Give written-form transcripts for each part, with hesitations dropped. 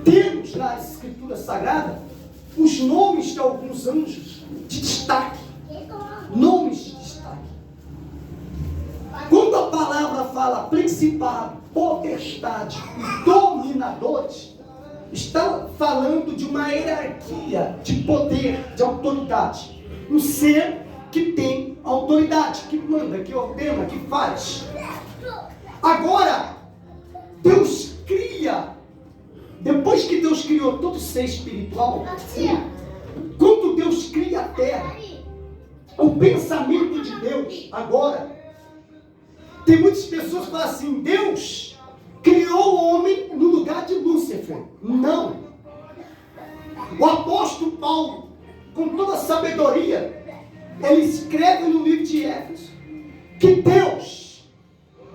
temos na Escritura Sagrada os nomes de alguns anjos de destaque. Nomes de destaque. Quando a palavra fala principado, potestade e dominadores, está falando de uma hierarquia de poder, de autoridade. Um ser que tem autoridade, que manda, que ordena, que faz. Agora, Deus cria, depois que Deus criou todo ser espiritual, quando Deus cria a terra, o pensamento de Deus, agora, tem muitas pessoas que falam assim: Deus criou o homem no lugar de Lúcifer. Não. O apóstolo Paulo, com toda a sabedoria, ele escreve no livro de Éfeso que Deus,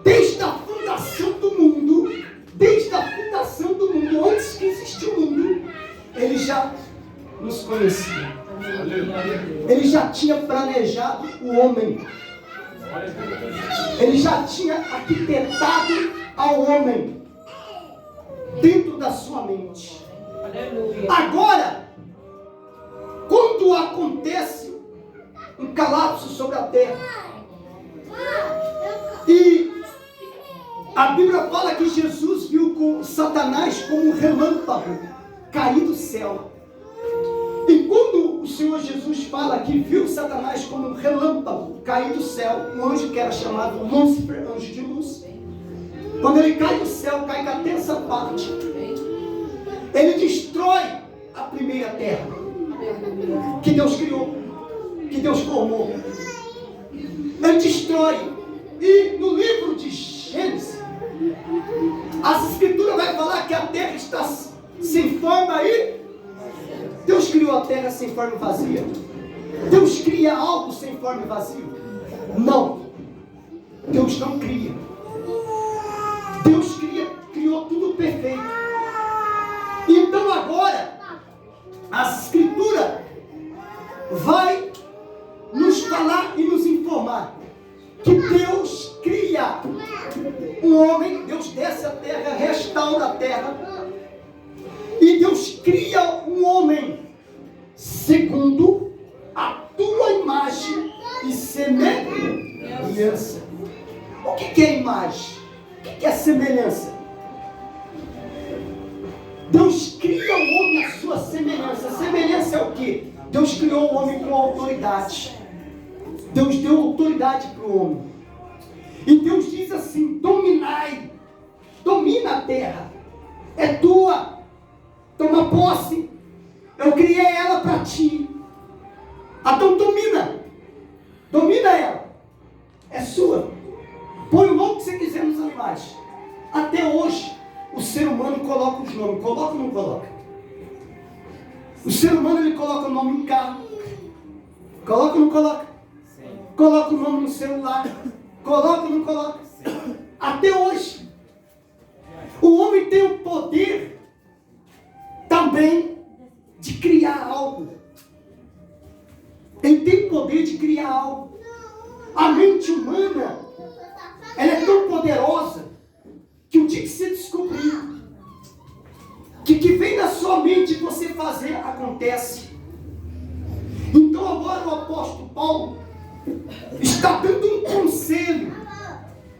desde a fundação do mundo, antes que existisse o mundo, ele já nos conhecia. Ele já tinha planejado o homem. Ele já tinha arquitetado ao homem dentro da sua mente. Agora, quando acontece um colapso sobre a terra, e a Bíblia fala que Jesus viu com Satanás como um relâmpago cair do céu. E quando o Senhor Jesus fala que viu Satanás como um relâmpago cair do céu, um anjo que era chamado Lúcifer, anjo de luz, quando ele cai do céu, cai da terça parte, ele destrói a primeira terra que Deus criou, que Deus formou. Ele destrói. E no livro de Gênesis, as escrituras vai falar que a terra está sem forma e Deus criou a terra sem forma e vazia. Deus cria algo sem forma e vazio? Não. Deus não cria. Deus criou tudo perfeito. Então agora, a Escritura vai nos falar e nos informar que Deus cria um homem, Deus desce a terra, restaura a terra, e Deus cria um homem segundo a tua imagem e semelhança. O que é imagem? O que é semelhança? Deus cria o homem à sua semelhança. Semelhança é o quê? Deus criou o homem com autoridade. Deus deu autoridade para o homem. E Deus diz assim: dominai, domina a terra, é tua, toma posse, eu criei ela para ti. Então domina ela, é sua. Põe o nome que você quiser nos animais. Até hoje, o ser humano coloca os nomes, coloca ou não coloca? O ser humano, ele coloca o nome em carro, coloca ou não coloca? Coloca o nome no celular, coloca ou não coloca? Até hoje, o homem tem o poder também de criar algo. Ele tem o poder de criar algo. A mente humana, ela é tão poderosa que o dia que você descobrir que vem da sua mente você fazer, acontece. Então agora o apóstolo Paulo está dando um conselho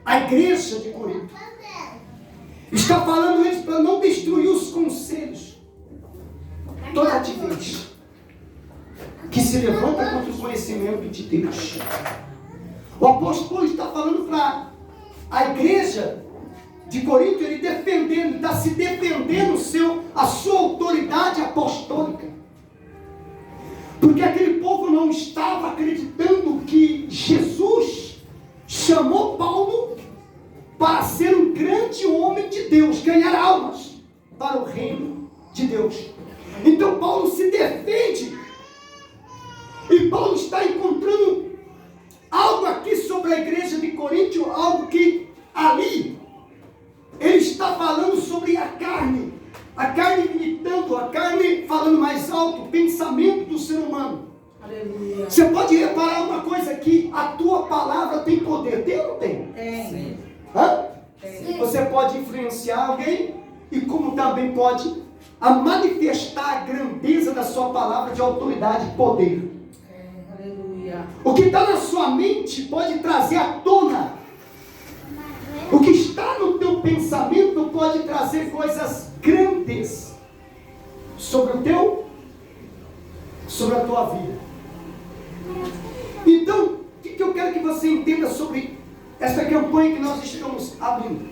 à igreja de Corinto. Está falando eles para não destruir os conselhos toda altivez que se levanta contra o conhecimento de Deus. O apóstolo Paulo está falando para a igreja de Corinto, ele defendendo, está se defendendo a sua autoridade apostólica. Porque aquele povo não estava acreditando que Jesus chamou Paulo para ser um grande homem de Deus, ganhar almas para o reino de Deus. Então Paulo se defende, e Paulo está encontrando algo aqui sobre a igreja de Corinto, algo que ali ele está falando sobre a carne militando, a carne falando mais alto, o pensamento do ser humano. Aleluia. Você pode reparar uma coisa aqui: a tua palavra tem poder, tem ou não tem? Tem. Hã? Tem. Você pode influenciar alguém e como também pode manifestar a grandeza da sua palavra de autoridade e poder. Aleluia. O que está na sua mente pode trazer à tona. O que está no teu pensamento pode trazer coisas grandes sobre a tua vida. Então, o que eu quero que você entenda sobre essa campanha que nós estamos abrindo?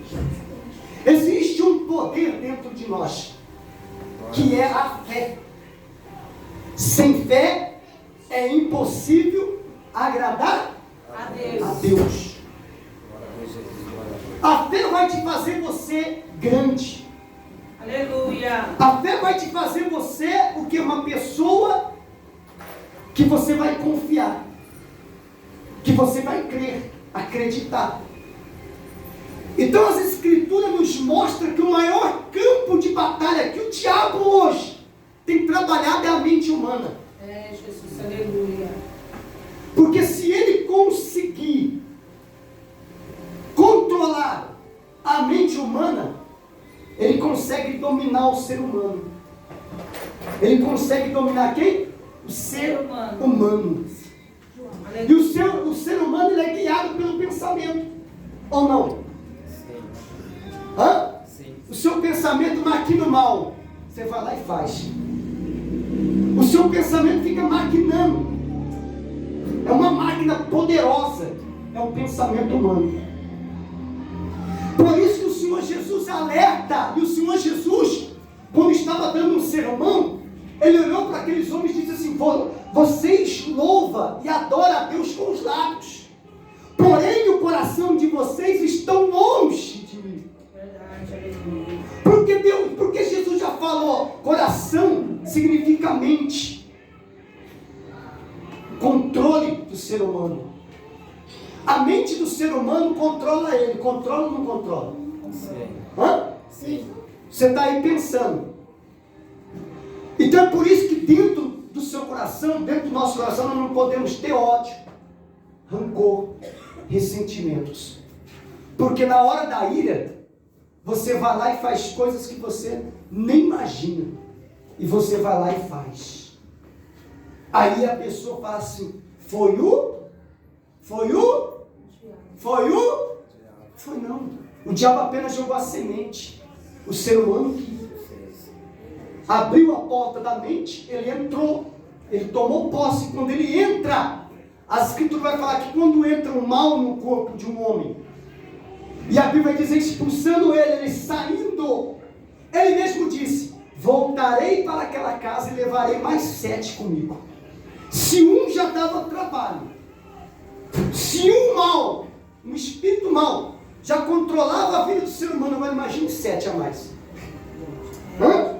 Existe um poder dentro de nós, que é a fé. Sem fé é impossível agradar A Deus. a Deus. A fé vai te fazer você grande. Aleluia. A fé vai te fazer você o que? Uma pessoa que você vai confiar, que você vai crer, acreditar. Então as Escrituras nos mostram que o maior campo de batalha que o diabo hoje tem trabalhado é a mente humana. É, Jesus, aleluia. Porque se ele conseguir controlar a mente humana, ele consegue dominar o ser humano. Ele consegue dominar quem? O ser humano. E o ser humano ele é guiado pelo pensamento. Ou não? Hã? O seu pensamento maquina o mal. Você vai lá e faz. O seu pensamento fica maquinando. É uma máquina poderosa. É o pensamento humano. Por isso que o Senhor Jesus alerta. E o Senhor Jesus, quando estava dando um sermão, ele olhou para aqueles homens e disse assim: vocês louvam e adoram a Deus com os lábios, porém o coração de vocês estão longe de mim. Verdade, aleluia. Porque Jesus já falou, coração significa mente, controle do ser humano. A mente do ser humano controla ele. Controla ou não controla? Sim. Hã? Sim. Você está aí pensando. Então é por isso que dentro do seu coração, dentro do nosso coração, nós não podemos ter ódio, rancor, ressentimentos. Porque na hora da ira, você vai lá e faz coisas que você nem imagina. E você vai lá e faz. Aí a pessoa fala assim: Foi não. O diabo apenas jogou a semente. O ser humano que abriu a porta da mente, ele entrou, ele tomou posse. Quando ele entra, a Escritura vai falar que quando entra um mal no corpo de um homem, e a Bíblia vai dizer, expulsando ele saindo, ele mesmo disse: voltarei para aquela casa e levarei mais 7 comigo. Se um já dava trabalho, se um espírito mau, já controlava a vida do ser humano, agora imagine 7 a mais. Hã?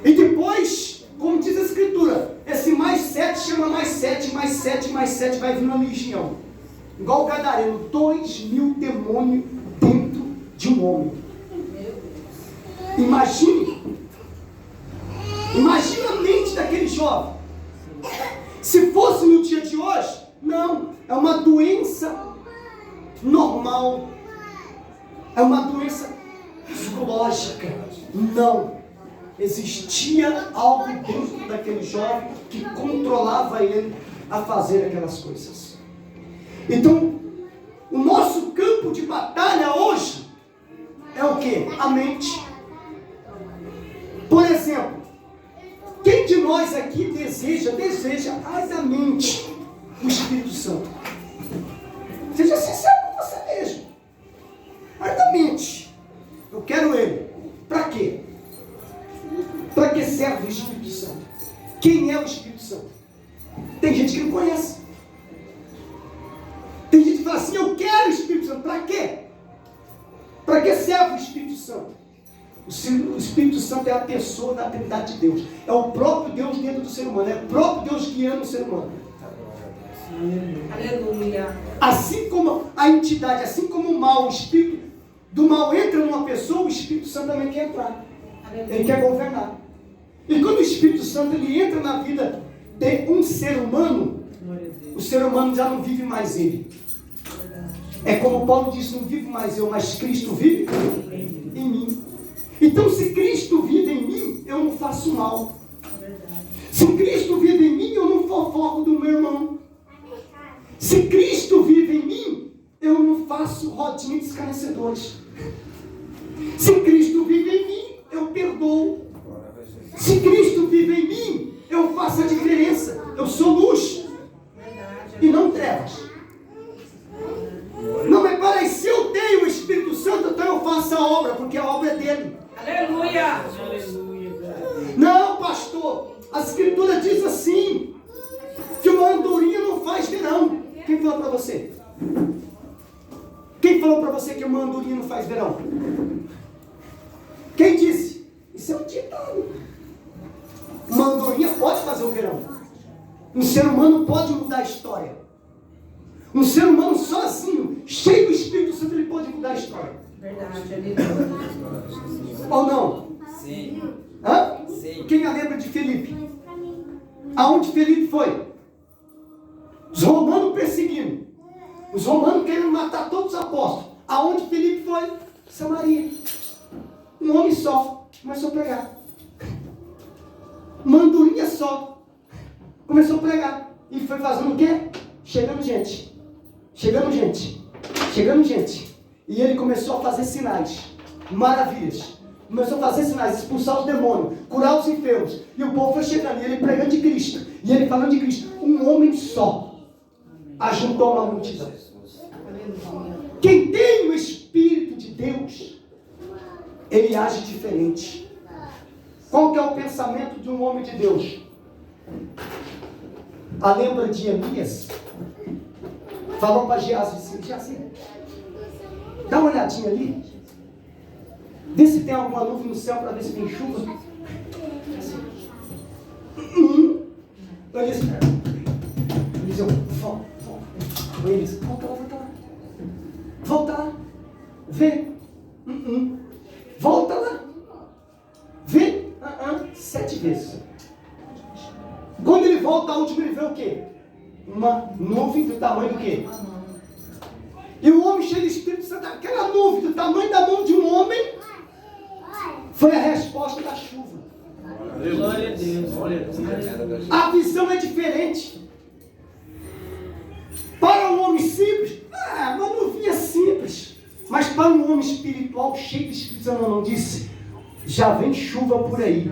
E depois, como diz a Escritura, esse mais 7 chama mais 7, mais 7, mais 7, vai vir uma legião. Igual o gadareno, 2.000 demônios dentro de um homem. Imagine a mente daquele jovem. Se fosse no dia de hoje, não, é uma doença normal, é uma doença psicológica. Não, existia algo dentro daquele jovem que controlava ele a fazer aquelas coisas. Então, o nosso campo de batalha hoje é o que? A mente. Por exemplo, quem de nós aqui deseja ardamente o Espírito Santo? Seja sincero com você mesmo. Ardamente. Eu quero ele. Para quê? Para que serve o Espírito Santo? Quem é o Espírito Santo? Tem gente que não conhece. Tem gente que fala assim: eu quero o Espírito Santo. Para quê? Para que serve o Espírito Santo? O Espírito Santo é a pessoa da Trindade de Deus. É o próprio Deus dentro do ser humano. É o próprio Deus guiando o ser humano. Aleluia. Assim como a entidade, assim como o mal, o espírito do mal entra numa pessoa, o Espírito Santo também quer entrar. Ele quer governar. E quando o Espírito Santo ele entra na vida de um ser humano, o ser humano já não vive mais ele. É como Paulo disse: não vivo mais eu, mas Cristo vive em mim. Então, se Cristo vive em mim, eu não faço mal. Verdade. Se Cristo vive em mim, eu não fofoco do meu irmão. Se Cristo vive em mim, eu não faço rodinha de escarnecedores. Se Cristo vive em mim, eu perdoo. Se Cristo vive em mim, eu faço a diferença. Eu sou luz e não trevas. Não, mas peraí, se eu tenho o Espírito Santo, então eu faço a obra, porque a obra é dele. Aleluia. Aleluia. Não, pastor, a Escritura diz assim, que uma andorinha não faz verão. Quem falou para você? Quem falou para você que uma andorinha não faz verão? Quem disse? Isso é um ditado. Uma andorinha pode fazer o verão. Um ser humano pode mudar a história. Um ser humano sozinho, cheio do Espírito Santo, ele pode mudar a história. Verdade. Aleluia. Ou não? Sim. Hã? Sim. Quem lembra de Filipe? Aonde Filipe foi? Os romanos perseguindo. Os romanos querendo matar todos os apóstolos. Aonde Filipe foi? Samaria. Um homem só começou a pregar. Uma andorinha só começou a pregar. E foi fazendo o quê? Chegando gente. Chegando gente. Chegando gente. E ele começou a fazer sinais. Maravilhas. Começou a fazer sinais, expulsar os demônios, curar os enfermos. E o povo foi chegando, e ele pregando de Cristo. E ele falando de Cristo. Um homem só ajuntou uma multidão. Quem tem o Espírito de Deus, ele age diferente. Qual que é o pensamento de um homem de Deus? Lembra de Elias? Falou para Geazi, Geazi, dá uma olhadinha ali. Vê se tem alguma nuvem no céu para ver se tem chuva. Elias, volta lá. Volta lá. Vê. Volta lá. Vê. 7 vezes. Quando ele volta, a última ele vê o quê? Uma nuvem do tamanho do quê? E o homem cheio de Espírito Santo, aquela nuvem do tamanho da mão de um homem, foi a resposta da chuva. Glória a Deus. A visão é diferente. Para um homem simples, uma nuvinha simples. Mas para um homem espiritual, cheio de Espírito Santo, não disse, já vem chuva por aí.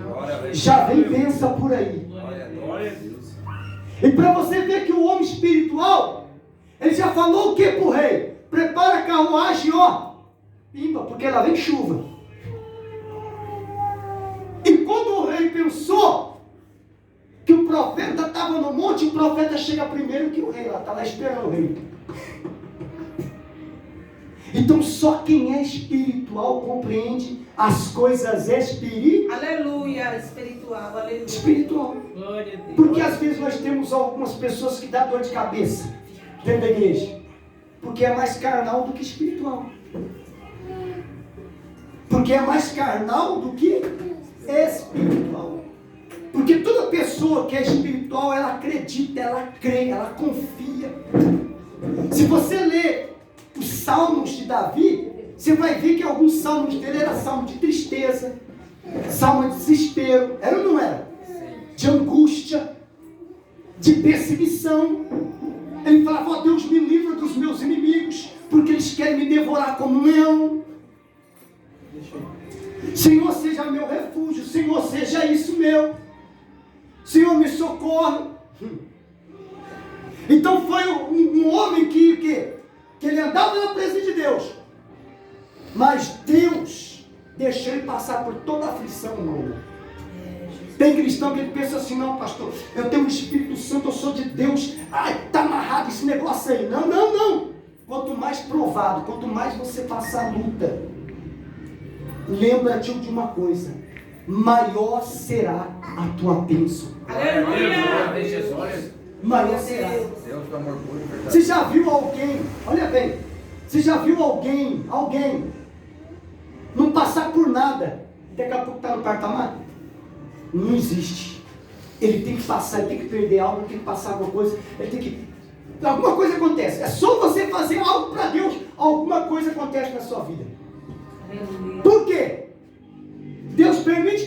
Já vem bênção por aí. Glória a Deus. E para você ver que o homem espiritual, ele já falou o que para o rei? Prepara a carruagem, ó. Pimba, porque lá vem chuva. E quando o rei pensou que o profeta estava no monte, o profeta chega primeiro que o rei lá, está lá esperando o rei. Então só quem é espiritual compreende as coisas Aleluia. Espiritual. Aleluia. espiritual. Glória a Deus. Porque às vezes nós temos algumas pessoas que dão dor de cabeça dentro da igreja. Porque é mais carnal do que espiritual. Porque é mais carnal do que espiritual. Porque toda pessoa que é espiritual, ela acredita, ela crê, ela confia. Se você ler os salmos de Davi, você vai ver que alguns salmos dele eram salmo de tristeza, salmo de desespero, era ou não era? De angústia, de perseguição. Ele falava, ó Deus, me livra dos meus inimigos, porque eles querem me devorar como um leão. Senhor, seja meu refúgio, Senhor, seja isso meu. Senhor, me socorre. Então foi um homem que ele andava na presença de Deus, mas Deus deixou ele passar por toda a aflição humana. Tem cristão que ele pensa assim, não pastor, eu tenho o Espírito Santo, eu sou de Deus, está amarrado esse negócio aí. Não. Quanto mais provado, quanto mais você passar a luta, lembra-te de uma coisa, maior será a tua bênção. Aleluia. Maior será. Deus do amor puro e verdade. Você já viu alguém, olha bem, você já viu alguém não passar por nada, daqui a pouco está no patamar? Não existe. Ele tem que passar, ele tem que perder algo, tem que passar alguma coisa, ele tem que... Alguma coisa acontece. É só você fazer algo para Deus, alguma coisa acontece na sua vida. Aleluia. Por quê?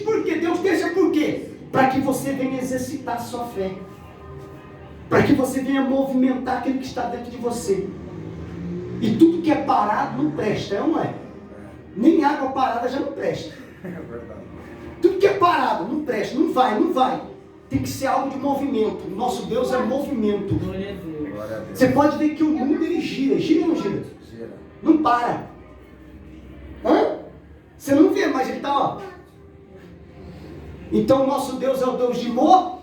por quê? Deus deixa por quê? Para que você venha exercitar a sua fé. Para que você venha movimentar aquilo que está dentro de você. E tudo que é parado não presta, não é? Nem água parada já não presta. É verdade. Tudo que é parado não presta, não vai. Tem que ser algo de movimento. Nosso Deus é movimento. Glória a Deus. Glória a Deus. Você pode ver que o mundo ele gira ou não gira? Gira. Não para. Hã? Você não vê, mas ele está, ó. Então o nosso Deus é o Deus de movimento.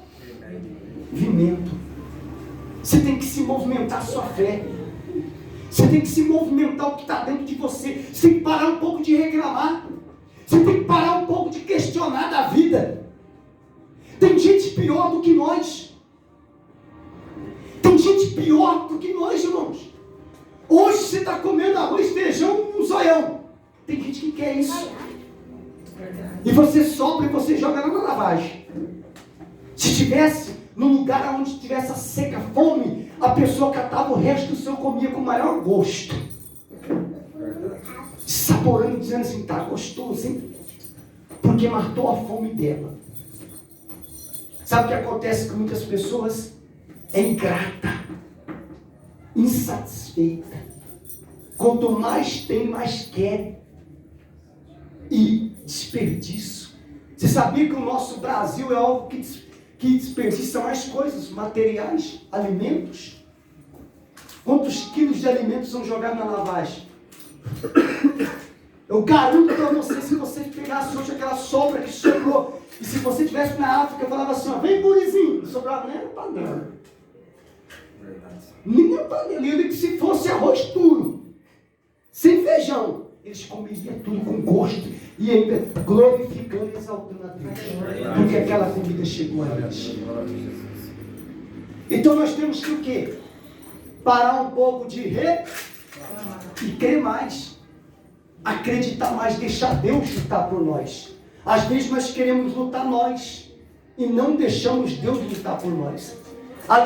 Você tem que se movimentar a sua fé. Você tem que se movimentar o que está dentro de você. Você tem que parar um pouco de reclamar. Você tem que parar um pouco de questionar da vida. Tem gente pior do que nós. Tem gente pior do que nós, irmãos. Hoje você está comendo arroz, feijão, um zoião. Tem gente que quer isso. E você sopra e você joga na lavagem. Se tivesse num lugar onde tivesse a seca, fome, a pessoa catava o resto do seu, comia com o maior gosto. Saborando, dizendo assim, tá gostoso, hein? Porque matou a fome dela. Sabe o que acontece com muitas pessoas? É ingrata, insatisfeita. Quanto mais tem, mais quer. E desperdício. Você sabia que o nosso Brasil é algo que desperdiça mais coisas, materiais, alimentos? Quantos quilos de alimentos são jogados na lavagem? Eu garanto para você, se você pegasse hoje aquela sobra que sobrou, e se você estivesse na África, eu falava assim, ó, vem gurizinho, sobrava nem a panela. Nem a panela. E eu digo, se fosse arroz puro, sem feijão, eles comeriam tudo com gosto e ainda glorificando e exaltando a Deus. Porque aquela comida chegou a eles. Então nós temos que o quê? Parar um pouco de e crer mais. Acreditar mais, deixar Deus lutar por nós. Às vezes nós queremos lutar nós e não deixamos Deus lutar por nós.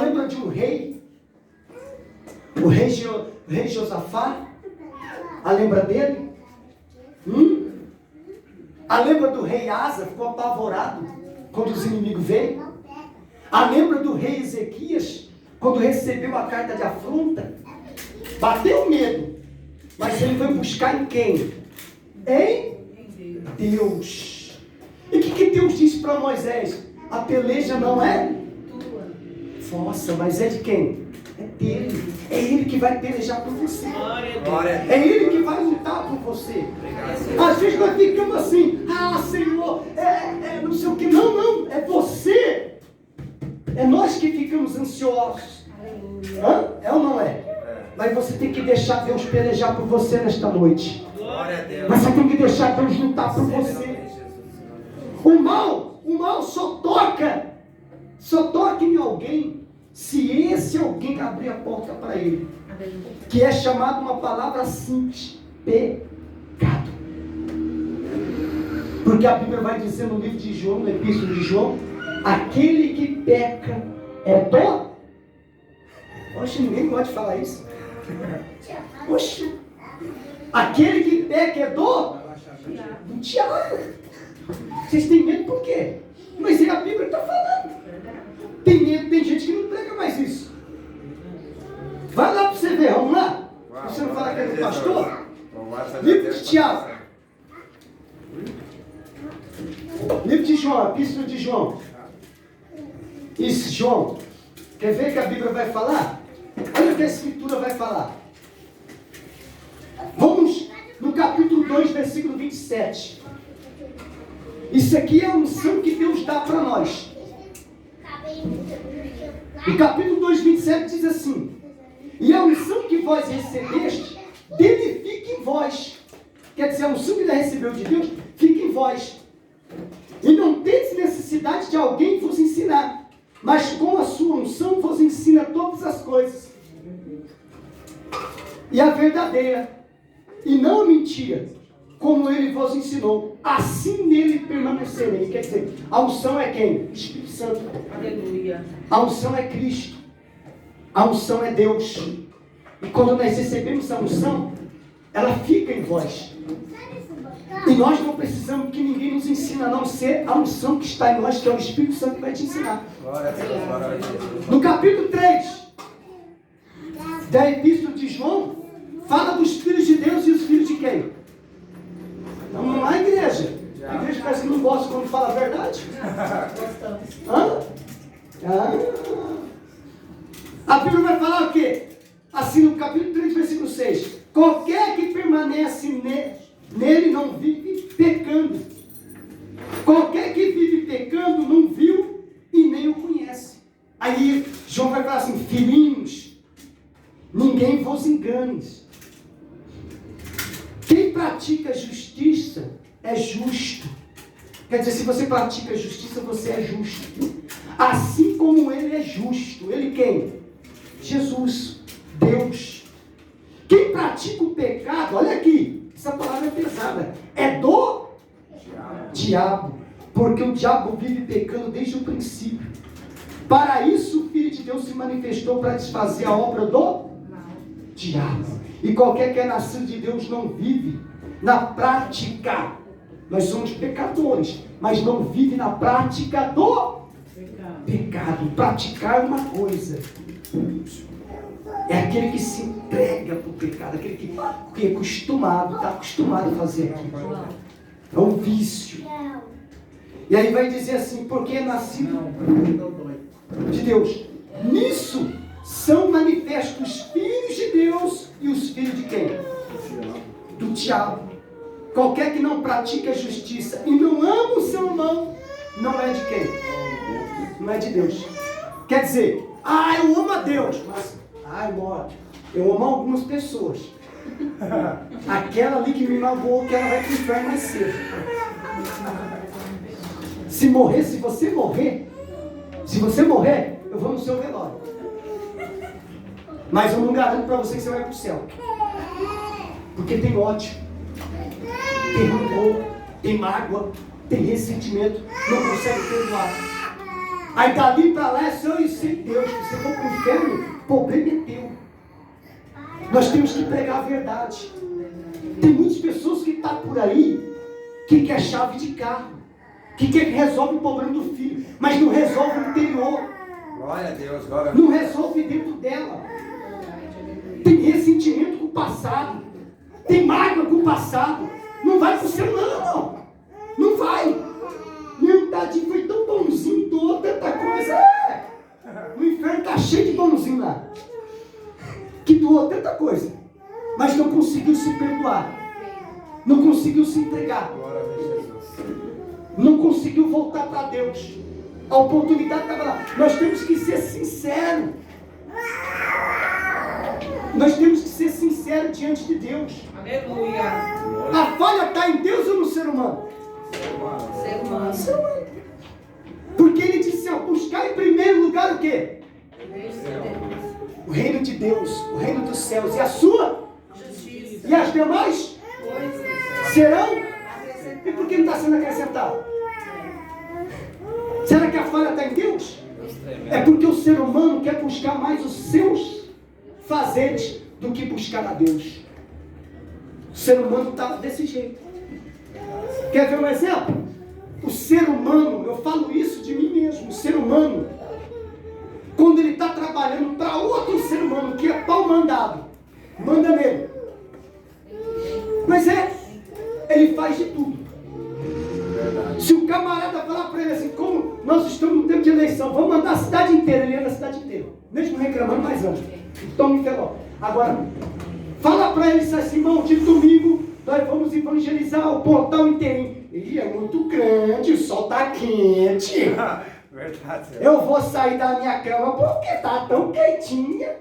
Lembra de um rei? O rei Josafá? Lembra dele? Lembra do rei Asa? Ficou apavorado quando os inimigos veio? Lembra do rei Ezequias? Quando recebeu a carta de afronta? Bateu medo. Mas ele foi buscar em quem? Em Deus. E o que Deus disse para Moisés? A peleja não é vossa, mas é de quem? É dele. É ele que vai pelejar por você. É ele que vai lutar por você. Às vezes nós ficamos assim, Senhor, não sei o que. Não, é você. É nós que ficamos ansiosos. É ou não é? Mas você tem que deixar Deus pelejar por você nesta noite. Você tem que deixar Deus lutar por você. O mal só toca em alguém se esse alguém abrir a porta para ele. Que é chamado uma palavra simples: pecado. Porque a Bíblia vai dizer no livro de João, no epístolo de João, aquele que peca é do... Oxe, ninguém pode falar isso. Oxe, aquele que peca é do diabo. Vocês têm medo por quê? Mas é a Bíblia que está falando. Tem medo, tem gente que não prega mais isso. Vai lá para você ver, vamos lá. Você não fala que é do pastor? Livro de Tiago. Livro de João, epístola de João. Isso, João. Quer ver que a Bíblia vai falar? Olha o que a Escritura vai falar. Vamos no capítulo 2, versículo 27. Isso aqui é a unção que Deus dá para nós. O capítulo 2, 27 diz assim: e a unção que vós recebeste, dele fica em vós. Quer dizer, a unção que já recebeu de Deus, fica em vós. E não tendes necessidade de alguém vos ensinar, mas com a sua unção vos ensina todas as coisas. E a verdadeira, e não a mentira, como ele vos ensinou, assim nele permanecerei. Quer dizer, a unção é quem? Espírito Santo. Aleluia. A unção é Cristo. A unção é Deus. E quando nós recebemos a unção, ela fica em vós. E nós não precisamos que ninguém nos ensine, a não ser a unção que está em nós, que é o Espírito Santo que vai te ensinar. Glória a Deus, glória a Deus. No capítulo 3 da Epístola de João, fala dos filhos de Deus e os filhos de quem? Vamos lá, igreja. A igreja parece que não gosta quando fala a verdade. Hã? A Bíblia vai falar o quê? Assim, no capítulo 3, versículo 6. Qualquer que permanece nele não vive pecando. Qualquer que vive pecando não viu e nem o conhece. Aí João vai falar assim: filhinhos, ninguém vos engane. Quem pratica justiça é justo. Quer dizer, se você pratica justiça, você é justo. Assim como ele é justo. Ele quem? Jesus, Deus. Quem pratica o pecado, olha aqui, essa palavra é pesada, é do diabo. Porque o diabo vive pecando desde o princípio. Para isso o Filho de Deus se manifestou para desfazer a obra do diabo. E qualquer que é nascido de Deus não vive na prática. Nós somos pecadores, mas não vive na prática do pecado. Praticar uma coisa é aquele que se entrega para o pecado, aquele que é acostumado, está acostumado a fazer aquilo. É um vício. E aí vai dizer assim: porque é nascido de Deus. Nisso são manifestos os filhos de Deus e os filhos de quem? Do diabo. Qualquer que não pratica a justiça e não ama o seu irmão, não é de quem? Não é de Deus. Quer dizer, eu amo a Deus, mas, eu amo algumas pessoas. Aquela ali que me magoou, que ela vai para o inferno mais cedo. Se você morrer, eu vou no seu velório. Mas eu não garanto para você que você vai para o céu. Porque tem ódio, tem rancor, tem mágoa, tem ressentimento, não consegue perdoar. Aí dali para lá é só e sem Deus. Se você for para o inferno, o problema é teu. Nós temos que pregar a verdade. Tem muitas pessoas que estão por aí que quer chave de carro, que resolve o problema do filho, mas não resolve o interior. Glória a Deus, glória a Não Deus. resolve dentro dela. Tem ressentimento com o passado, tem mágoa com o passado. Não vai pro céu não. Não vai. Meu tadinho foi tão bonzinho, doou tanta coisa. O inferno está cheio de bonzinho lá, que doou tanta coisa, mas não conseguiu se perdoar, não conseguiu se entregar, Glória a Deus, Jesus. não conseguiu voltar para Deus. A oportunidade estava lá. Nós temos que ser sinceros. Nós temos que ser sinceros diante de Deus. Aleluia. A falha está em Deus ou no ser humano? Ser humano. Ser humano. Porque ele disse: buscar em primeiro lugar o quê? O reino de Deus, o reino dos céus e a sua Justiça. e as demais serão. E por que não está sendo acrescentado? Será que a falha está em Deus? É porque o ser humano quer buscar mais os seus fazeres do que buscar a Deus. O ser humano está desse jeito. Quer ver um exemplo? O ser humano, eu falo isso de mim mesmo, o ser humano, quando ele está trabalhando para outro ser humano que é pau mandado, manda nele. Mas ele faz de tudo. Se o camarada falar para ele assim: como nós estamos no tempo de eleição, vamos mandar a cidade inteira, ele anda a cidade inteira, mesmo reclamando, mais anos. Então me ferrou. Agora, fala para ele assim: irmão, de domingo nós vamos evangelizar o portal inteirinho. Ih, é muito grande, o sol está quente. Verdade. Eu vou sair da minha cama porque está tão quentinha.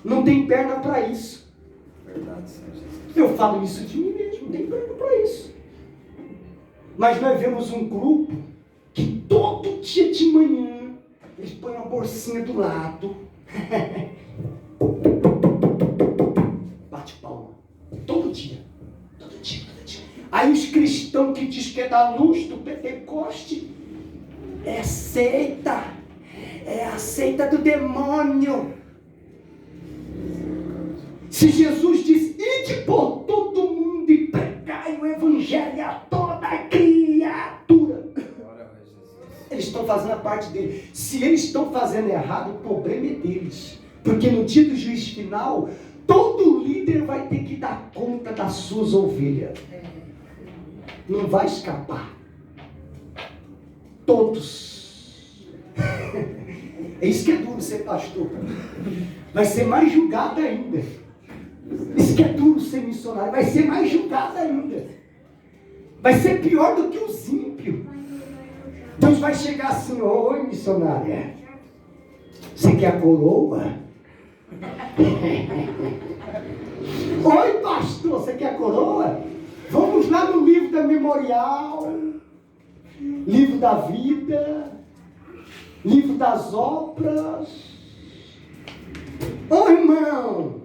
Não tem perna para isso. Verdade, Senhor Jesus. Eu falo isso de mim mesmo, não tem perna para isso. Mas nós vemos um grupo que todo dia de manhã eles põem uma bolsinha do lado. Bate palma. Todo dia. Todo dia, todo dia. Aí os cristãos que diz que é da luz do Pentecoste, é seita. É a seita do demônio. Se Jesus diz: ide por todo mundo e pregai o evangelho a toda criatura. Glória a Jesus. Eles estão fazendo a parte deles. Se eles estão fazendo errado, o problema é deles. Porque no dia do juízo final, todo líder vai ter que dar conta das suas ovelhas. Não vai escapar. Todos. É isso que é duro ser pastor. Vai ser mais julgado ainda. Isso que é duro ser missionário. Vai ser mais julgado ainda. Vai ser pior do que os ímpios. Deus vai chegar assim: oi, missionária, você quer a coroa? Oi, pastor, você quer a coroa? Vamos lá no livro da memorial, livro da vida, livro das obras. Ô irmão,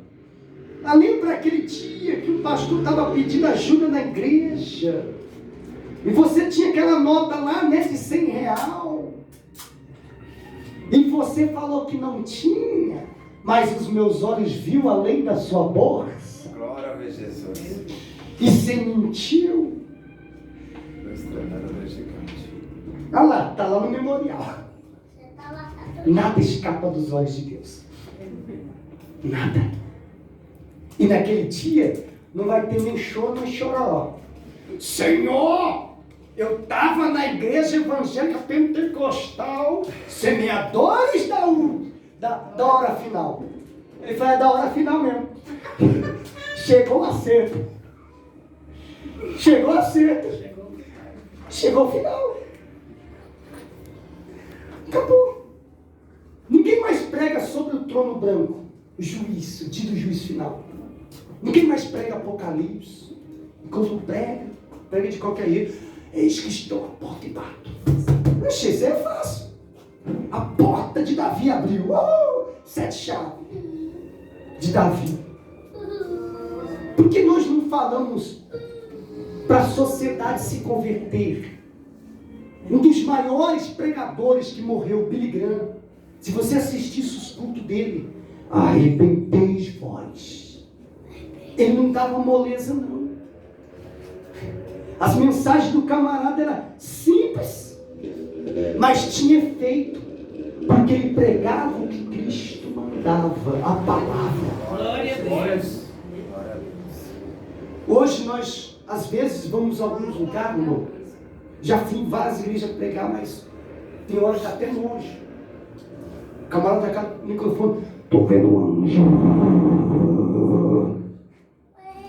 lembra aquele dia que o pastor estava pedindo ajuda na igreja? E você tinha aquela nota lá, né, de R$100. E você falou que não tinha, mas os meus olhos viu além da sua bolsa. Glória a Jesus. E você mentiu. Olha lá, está lá no memorial. Nada escapa dos olhos de Deus. Nada. E naquele dia, não vai ter nem choro, nem chororó. Senhor, eu estava na igreja evangélica pentecostal, semeadores da hora final. Ele falou: é da hora final mesmo. Chegou a ser. Chegou a ser. Chegou o final. Acabou. Ninguém mais prega sobre o trono branco, o juiz, o dia do juízo final. Ninguém mais prega Apocalipse. E quando prega de qualquer jeito. Eis que estou à porta e bato. Oxe, isso é fácil. A porta de Davi abriu. 7 chaves de Davi. Por que nós não falamos para a sociedade se converter? Um dos maiores pregadores que morreu, Billy Graham, se você assistisse os cultos dele, arrependeis vós. Ele não dava moleza, não. As mensagens do camarada eram simples, mas tinha efeito, porque ele pregava o que Cristo mandava, a palavra. Glória a Deus. Hoje nós, às vezes, vamos a alguns lugares, irmão. Já fui em várias igrejas pregar, mas tem hora que até longe. O camarada está com o microfone: estou vendo um anjo.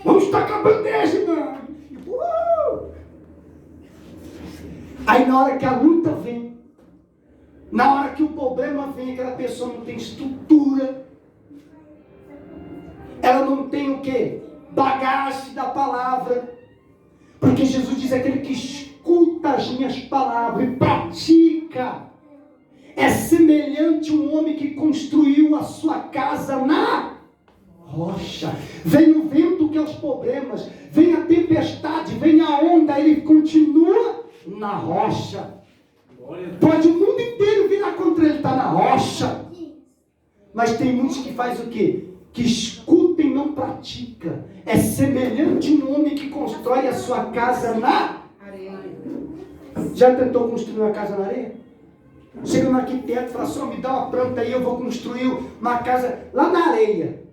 Vamos tacar a bandeja, irmão. Aí na hora que a luta vem, na hora que o problema vem, aquela pessoa não tem estrutura, ela não tem o quê? Bagagem da palavra. Porque Jesus diz: aquele que escuta as minhas palavras e pratica é semelhante a um homem que construiu a sua casa na rocha. Vem o vento, que é os problemas, vem a tempestade, vem a onda, ele continua na rocha. Pode o mundo inteiro virar contra ele, está na rocha. Mas tem muitos que faz o quê? Que escuta e não pratica. É semelhante a um homem que constrói a sua casa na areia. Já tentou construir uma casa na areia? Chega no arquiteto e fala: só me dá uma planta aí, eu vou construir uma casa lá na areia.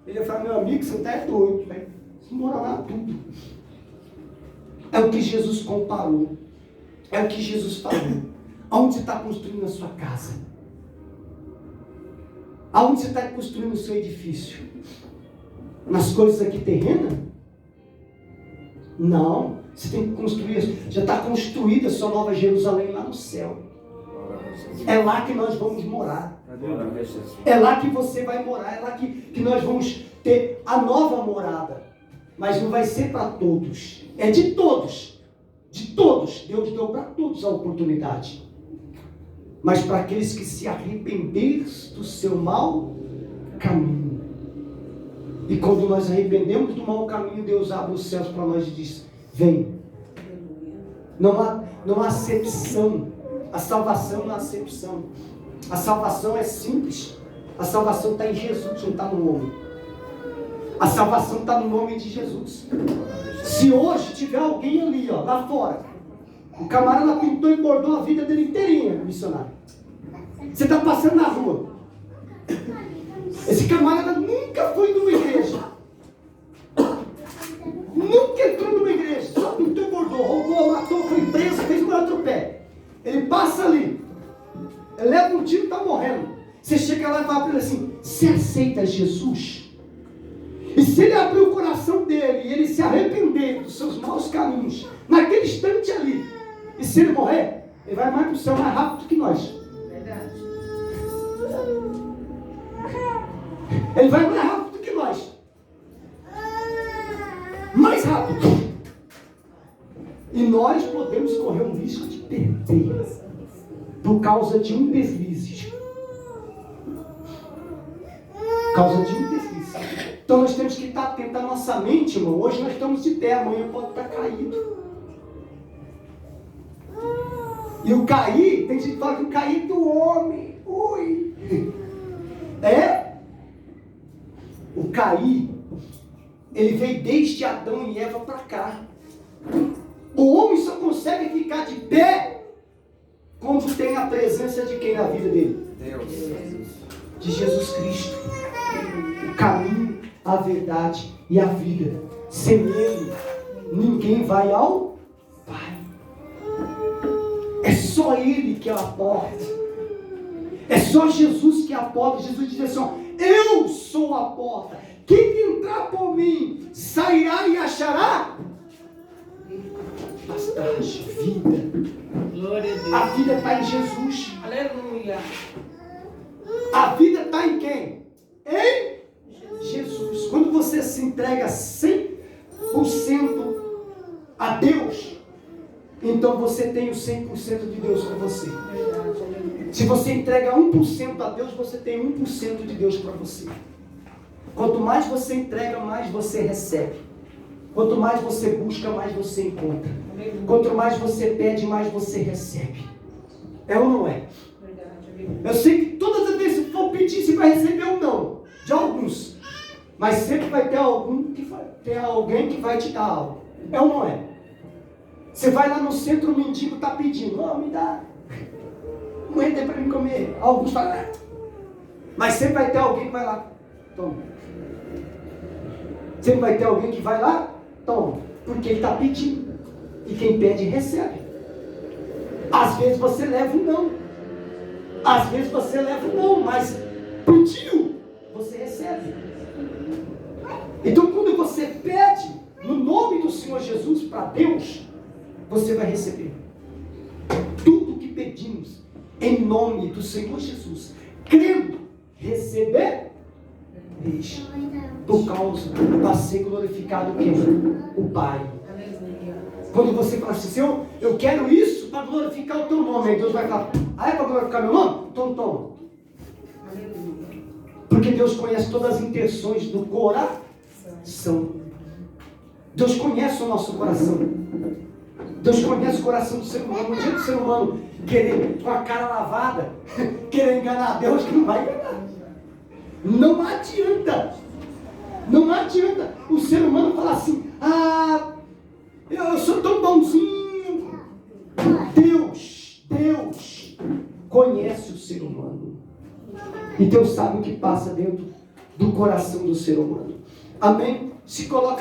Ele vai falar: meu amigo, você está doido, velho. Você mora lá tudo. É o que Jesus comparou. É o que Jesus falou. Aonde você está construindo a sua casa? Aonde você está construindo o seu edifício? Nas coisas aqui terrenas? Não. Você tem que construir. Já está construída a sua nova Jerusalém lá no céu. É lá que nós vamos morar. É lá que você vai morar. É lá que nós vamos ter a nova morada. Mas não vai ser para todos. É de todos. De todos. Deus deu para todos a oportunidade. Mas para aqueles que se arrependerem do seu mau caminho. E quando nós arrependemos do mau caminho, Deus abre os céus para nós e diz: vem. Não há acepção. A salvação não há acepção. A salvação é simples. A salvação está em Jesus, não está no homem. A salvação está no nome de Jesus. Se hoje tiver alguém ali, ó, lá fora, o camarada pintou e bordou a vida dele inteirinha, missionário. Você está passando na rua. Esse camarada nunca foi numa igreja. Nunca entrou numa igreja. Só pintou e bordou, roubou, matou, foi preso, fez um atropé. Ele passa ali. Ele leva um tiro e está morrendo. Você chega lá e fala para ele assim: você aceita Jesus? E se ele abrir o coração dele e ele se arrepender dos seus maus caminhos, naquele instante ali, e se ele morrer, ele vai mais para o céu mais rápido que nós. Verdade. Ele vai mais rápido que nós. Mais rápido. E nós podemos correr um risco de perder por causa de um deslize. Por causa de um deslize. Então nós temos que estar atentos à nossa mente, irmão. Hoje nós estamos de pé, amanhã pode estar caído. E o cair, tem gente que fala que o cair do homem. Ui. O cair, ele veio desde Adão e Eva para cá. O homem só consegue ficar de pé quando tem a presença de quem na vida dele? Deus. De Jesus Cristo. O caminho, a verdade e a vida. Sem ele, ninguém vai ao Pai. É só ele que é a porta. É só Jesus que é a porta. Jesus diz assim, ó, eu sou a porta. Quem entrar por mim, sairá e achará pastagem, vida. Glória a Deus. A vida está em Jesus. Aleluia. A vida está em quem? Em Jesus. Quando você se entrega 100% a Deus, então você tem o 100% de Deus com você. Se você entrega 1% a Deus, você tem 1% de Deus para você. Quanto mais você entrega, mais você recebe. Quanto mais você busca, mais você encontra. Quanto mais você pede, mais você recebe. É ou não é? Eu sei que todas as vezes que for pedir, você vai receber ou não. De alguns. Mas sempre vai ter alguém que vai te dar algo. É ou não é? Você vai lá no centro, o mendigo está pedindo. Oh, me dá. Amanhã tem para mim comer. Alguns falam. Ah. Mas sempre vai ter alguém que vai lá. Toma. Sempre vai ter alguém que vai lá. Toma. Porque ele está pedindo. E quem pede, recebe. Às vezes você leva um não. Às vezes você leva um não. Mas pediu, você recebe. Então quando você pede no nome do Senhor Jesus para Deus, você vai receber. Tudo que pedimos em nome do Senhor Jesus, crendo, receber, deixa. Por causa para ser glorificado quem? O Pai. Quando você fala assim, Senhor, eu quero isso para glorificar o teu nome, aí Deus vai falar, ah, é para glorificar meu nome? Então toma. Porque Deus conhece todas as intenções do coração. Deus conhece o nosso coração. Deus conhece o coração do ser humano. No dia do ser humano querer, com a cara lavada, querer enganar Deus, que não vai enganar. Não adianta. Não adianta o ser humano falar assim, ah, eu sou tão bonzinho. Deus conhece o ser humano. E Deus sabe o que passa dentro do coração do ser humano. Amém? Se coloca